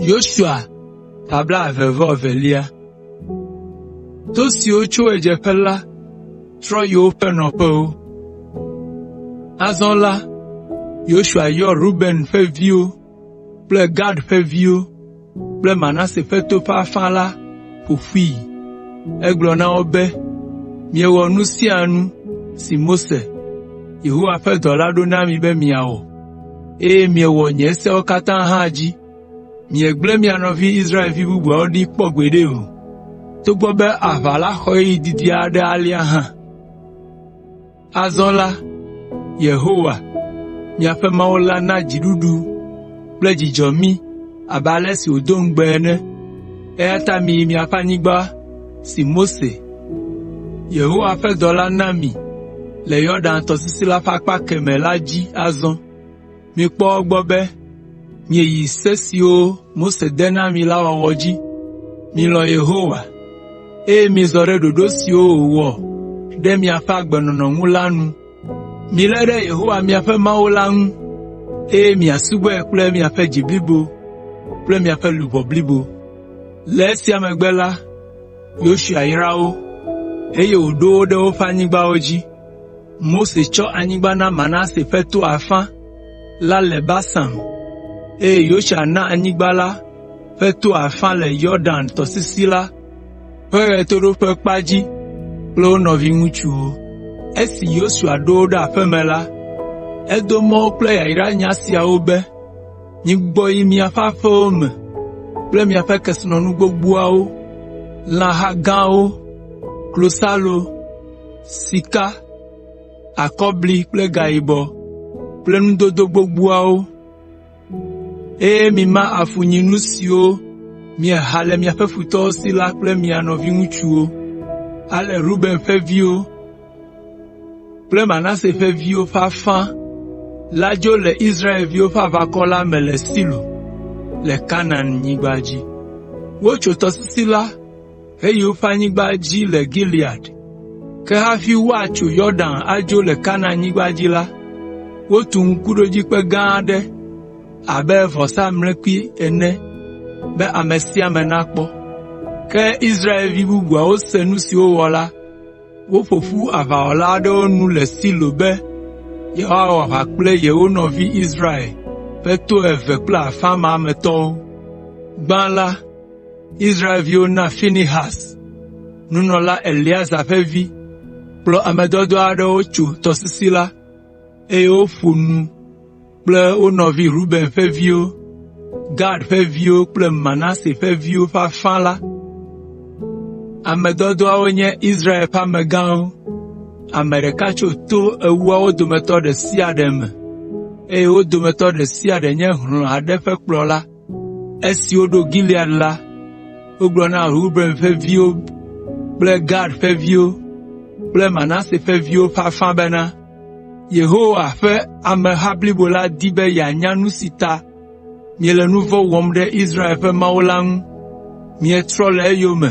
Yoshua tabla avevo velia. Tosi ocho ejepela tro yo penopo. Azonla Yoshua yo Ruben fe vieux, ple Gad fe vieux, ple Manasse fe topa fala pour fui. Eglona obe miewo nusianu si Mose. Yehowa fe dolado na mi be miao. Miewo nyese okatan haji. Miegle mianovi Israel vi bubu odi pogwede o. To gbobe avala khoyi didi ade alia ha. Azonla Yehowa miafe maola na jidudu ple jijomi abale si odongbe ene. Eta mi miafe anyigba si Mose. Yehowa fe dola na mi le Yordan tosisi la fakpa keme la ji azon. Mi kpo gbobe mi yi sesio Mose dena mi la wawoji. Mi lo Yehowa mi zore dodo si wo de mi afa agbenono nwulanu. Mi lede Yehowa mi afa maolan mi asugbo ekple mi afa jiblibo ple mi afa lubo blibo. Le si amegbela Yoshua irao eye odo de ofa anyigba oji. Mose cho anyigba na Manasse fe to afa la le Basan. Yoshua na anyigba la fe to afa le Yordan tosisi la fe toro fe kpaji plo novi ŋutsuwo. Esi Yoshua do da feme la edo mo kple yaira nyasiawo be nyigbo yi miafa fewo me kple miafe kesinɔnu gbogboawo, lãha gãwo, klosalo, sika, akɔbli kple gayibɔ kple nudodo gbogboawo. Mima afunyinu siwo mieha le miaƒe futɔwo si la kple mia nɔviŋutsuwo. Ale Ruben ƒe viwo kple Manasse ƒe viwo ƒe afã la dzo le Israelviwo ƒe aʋakɔ la me le Silo le Kanaan nyigba dzi. Wotso tɔsisi la heyi woƒe anyigba dzi le Gilead. Ke hafi woatso Yordan adzo le Kanaan nyigba dzi la, wotu ŋkuɖodzikpe gã aɖe abe vɔsamlekpui ene be ame sia ame nakpɔ. Ke Israelvi bubuawo se nu si wowɔ la, woƒoƒu aʋawɔla aɖewo nu le Silo be yewoawɔ aʋa kple yewo nɔvi Israel ƒe to eve kple afã ma me tɔwo. Gbã la, Israelviwo na Finehas, nunɔla Eleazar ƒe vi, kplɔ ame dɔdɔ aɖewo tso tɔsisi la, eye woƒo nu kple wo nɔvi Ruben ƒe viwo, Gad ƒe viwo kple Manasse ƒe viwo ƒe afã la. Ame dɔdɔawo nye Israel ƒe amegãwo. Ame ɖeka tso to ewoawo dometɔ ɖe sia ɖe me, eye wo dometɔ ɖe sia ɖe nye hlɔ̃ aɖe ƒe kplɔla. Esi woɖo Gilead la, wogblɔ na Ruben ƒe viwo kple Gad ƒe viwo kple Manasse ƒe viwo ƒe afã bena, Yehowa ƒe ameha blibo la di be yeanya nu si ta miele nu vɔ̃ wɔm ɖe Israel ƒe Mawu la ŋu. Mietrɔ le eyome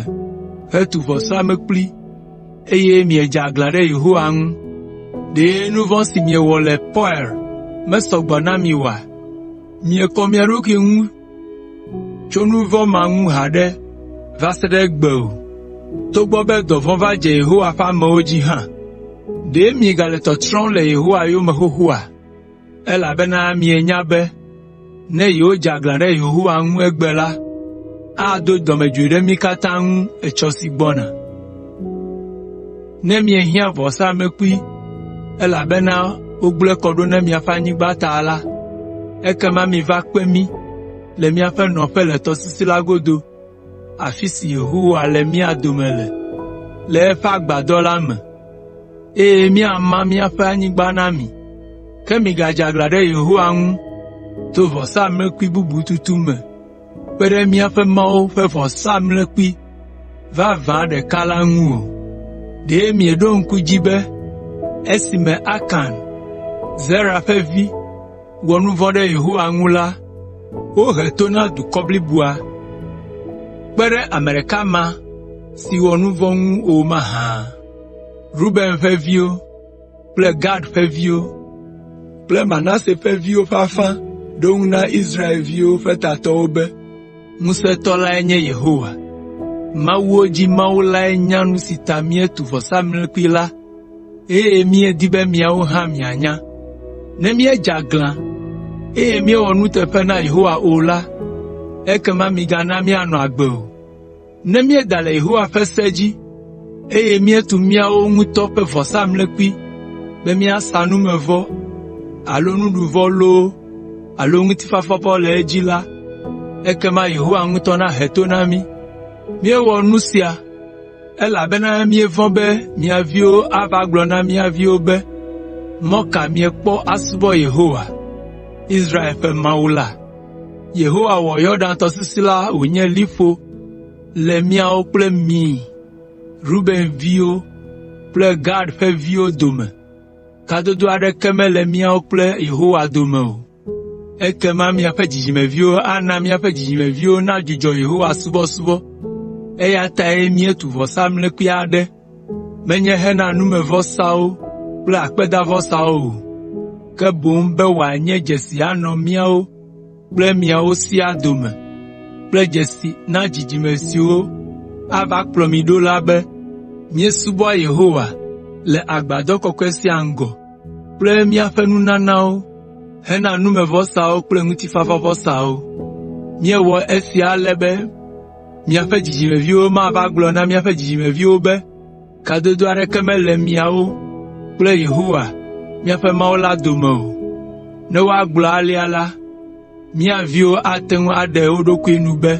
hetu vɔsamlekpui, eye miedze aglã ɖe Yehowa ŋu. Ɖe nu vɔ̃ si miewɔ le Poer mesɔ gbɔ na mi oa? Miekɔ mia ɖokui ŋu tso nu vɔ̃ ma ŋu haɖe va se ɖe gbe o, togbɔ be dɔvɔ̃ va dze Yehowa ƒe amewo dzi hã. Ɖe miegale tɔtrɔm le Yehowa yome xoxoa? Elabena mienya be ne yewodze aglã ɖe Yehowa ŋu egbe la, ado dɔmedzoe ɖe mi katã ŋu etsɔ si gbɔna. Ne miehiã vɔsamlekpui, elabena wogblẽ kɔ ɖo ne miaƒe anyigba ta la, ekema miva kpe mi le miaƒe nɔƒe le tɔsisi la godo, afi si Yehowa le mia dome le eƒe agbadɔ la me, eye miama miaƒe anyigba na mi. Ke migadze aglã ɖe Yehowa ŋu to vɔsamlekpui bubu tutu me, kpe ɖe miaƒe Mawu ƒe vɔsamlekpui vavã ɖeka la ŋu o. Ɖe mieɖo ŋku dzi be esime Akan, Zera ƒe vi, wɔ nu vɔ̃ ɖe Yehowa ŋu la, wohe to na dukɔ bliboa, kpe ɖe ame ɖeka ma si wɔ nu vɔ̃ ŋu o mahã. Ruben ƒe viwo kple Gad ƒe viwo kple Manasse ƒe viwo ƒe afã ɖo ŋu na Israelviwo ƒe tatɔwo be, Ŋusẽtɔ lae nye Yehowa. Mawuwo dzi Mawu lae nya nu si ta míetu vɔsamlekpui la, eye míedi be miawo hã mianya. Ne míedze aglã, eye míewɔ nuteƒe na Yehowa o la, ekema migana míanɔ agbe o. Ne míeda le Yehowa ƒe se dzi, eye míetu míawo ŋutɔ ƒe vɔsamlekpui, be míasa numevɔ, alo nuɖuvɔ loo, alo ŋutifafavɔ le edzi la, ekema Yehowa ŋutɔ nahe to na mí. Míewɔ nu sia, elabena míevɔ̃ be mia viwo ava gblɔ na mia viwo be, mɔ ka miekpɔ asubɔ Yehowa, Israel ƒe Mawu la. Yehowa wɔ Yɔdan tɔsisi la wònye liƒo le míawo kple mi, Ruben viwo kple Gad ƒe viwo dome. Kadodo aɖeke mele míawo kple Yehowa dome o. Ekema miaƒe dzidzimeviwo ana miaƒe dzidzimeviwo nadzudzɔ Yehowa subɔsubɔ. Eya tae míetu vɔsamlekpui aɖe, menye hena numevɔsawo kple akpedavɔsawo o, ke boŋ be wòanye dzesi anɔ míawo kple miawo sia dome, kple dzesi na dzidzime siwo ava kplɔ mi ɖo la be míesubɔ Yehowa le agbadɔ kɔkɔe sia ŋgɔ kple míaƒe nunanawo hena numevɔsawo kple ŋutifafavɔsawo. Míewɔ esia ale be miaƒe dzidzimeviwo mava gblɔ na miaƒe dzidzimeviwo be kadodo aɖeke mele miawo kple Yehowa miaƒe Mawu la dome o. Ne woagblɔ alea la, mia viwo ate ŋu aɖe wo ɖokui nu be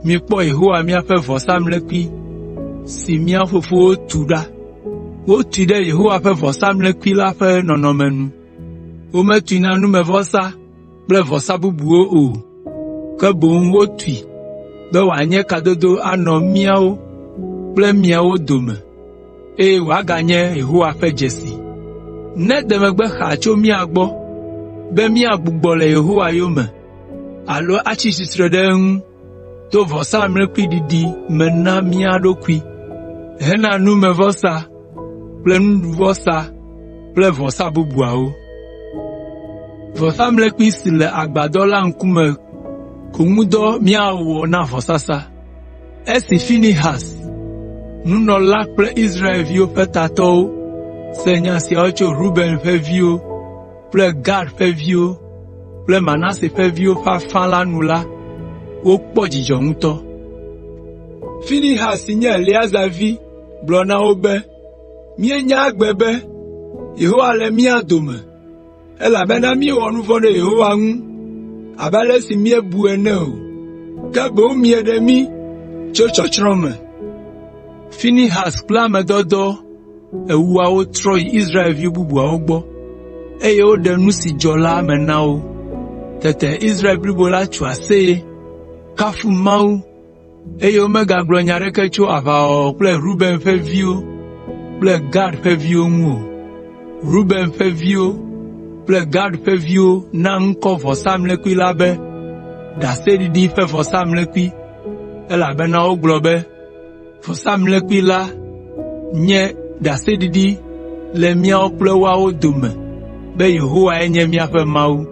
mikpɔ Yehowa miaƒe vɔsamlekpui si mia fofowo tu ɖa. Wotui ɖe Yehowa ƒe vɔsamlekpui la ƒe nɔnɔme nu. Wometui na numevɔsa kple vɔsa bubuwo o, ke boŋ wotui be wòanye kadodo anɔ míawo kple miawo dome, eye wòaganye Yehowa ƒe dzesi. Ne demegbe xa tso mía gbɔ, be míagbugbɔ le Yehowa yome, alo atsi tsitre ɖe eŋu to vɔsamlekpui ɖiɖi me na mía ɖokui, hena numevɔsa kple nuɖuvɔsa kple vɔsa bubuawo. Vɔsamlekpui si le agbadɔ la ŋkume ko ŋudɔ míawɔ na vɔsasa. Esi Finehas, nunɔla kple Israelviwo ƒe tatɔwo, se nya siawo tso Ruben ƒe viwo kple Gad ƒe viwo kple Manase ƒe viwo ƒe afã la nu la, wokpɔ dzidzɔ ŋutɔ. Finehas si nye Eleazar vi gblɔ na wo be, míenya agbe be Yehowa le mía dome, elabena míewɔ nu vɔ̃ ɖe Yehowa ŋu abe ale si míebu ene o, ke boŋ mieɖe mí tso tsɔtsrɔ̃ me. Finehas kple ame dɔdɔ ewuawo trɔ yi Israelvi bubuawo gbɔ, eye woɖe nu si dzɔ la me na wo. Tete Israel blibo la tso aseye, kafu Mawu, eye womegagblɔ nya aɖeke tso aʋawɔwɔ kple Ruben ƒe viwo kple Gad ƒe viwo ŋu o. Ruben ƒe viwo kple Gad ƒe viwo na ŋkɔ vɔsamlekpui la be ɖaseɖiɖi ƒe vɔsamlekpui, elabena wogblɔ be vɔsamlekpui la nye ɖaseɖiɖi le míawo kple woawo dome, be Yehowae nye míaƒe Mawu.